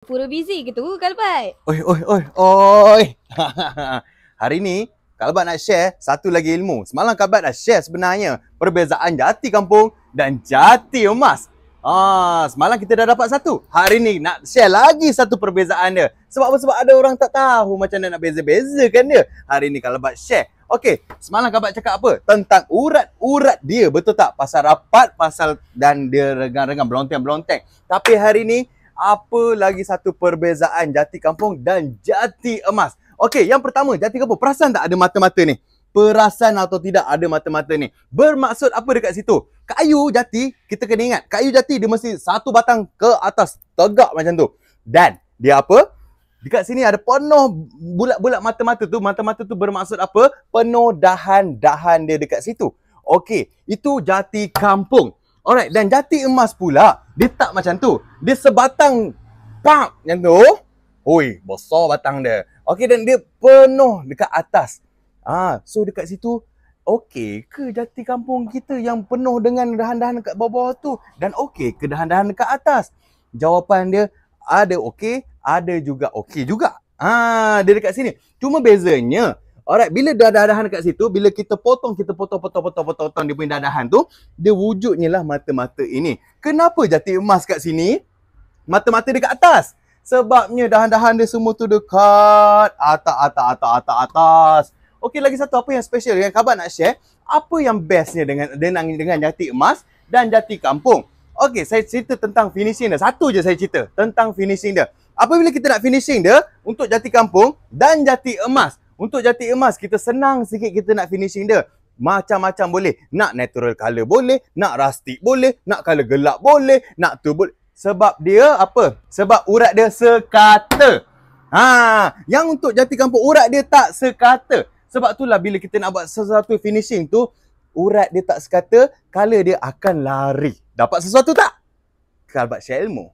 Pura busy ke tu, Kalbat? Oi. Hari ni Kalbat nak share satu lagi ilmu. Semalam Kalbat dah share sebenarnya perbezaan jati kampung dan jati emas. Semalam kita dah dapat satu. Hari ni nak share lagi satu perbezaan dia. Sebab apa? Sebab ada orang tak tahu macam mana nak beza-bezakan dia. Hari ni Kalbat share. Okey, semalam Kalbat cakap apa? Tentang urat-urat dia, betul tak? Pasal rapat, pasal dan dia regang-regang, belonteng-belonteng. Tapi hari ni apa lagi satu perbezaan jati kampung dan jati emas. Okey, yang pertama, jati kampung. Perasan tak ada mata-mata ni? Perasan atau tidak ada mata-mata ni? Bermaksud apa dekat situ? Kayu jati, kita kena ingat, kayu jati dia mesti satu batang ke atas, tegak macam tu. Dan dia apa? Dekat sini ada penuh bulat-bulat mata-mata tu. Mata-mata tu bermaksud apa? Penuh dahan-dahan dia dekat situ. Okey, itu jati kampung. Alright, dan jati emas pula, dia tak macam tu. Dia sebatang pak macam tu. Oi, besar batang dia. Okey, dan dia penuh dekat atas. So dekat situ, okey ke jati kampung kita yang penuh dengan dahan-dahan dekat bawah tu? Dan okey ke dahan-dahan dekat atas? Jawapan dia ada okey, ada juga okey juga. Dia dekat sini. Cuma bezanya, alright, bila dahan-dahan dekat situ, bila kita potong dia punya dahan tu, dia wujudnya lah mata-mata ini. Kenapa jati emas kat sini, mata-mata dekat atas? Sebabnya dahan-dahan dia semua tu dekat atas. Okey, lagi satu apa yang special yang Kalbat nak share, apa yang bestnya dengan jati emas dan jati kampung. Okey, saya cerita tentang finishing dia. Satu je saya cerita tentang finishing dia. Apabila kita nak finishing dia untuk jati kampung dan jati emas, untuk jati emas, kita senang sikit kita nak finishing dia. Macam-macam boleh. Nak natural colour boleh, nak rustic boleh, nak colour gelap boleh, nak tu boleh. Sebab dia apa? Sebab urat dia sekata. Yang untuk jati kampung urat dia tak sekata. Sebab itulah bila kita nak buat sesuatu finishing tu, urat dia tak sekata, colour dia akan lari. Dapat sesuatu tak? Kalbat share ilmu.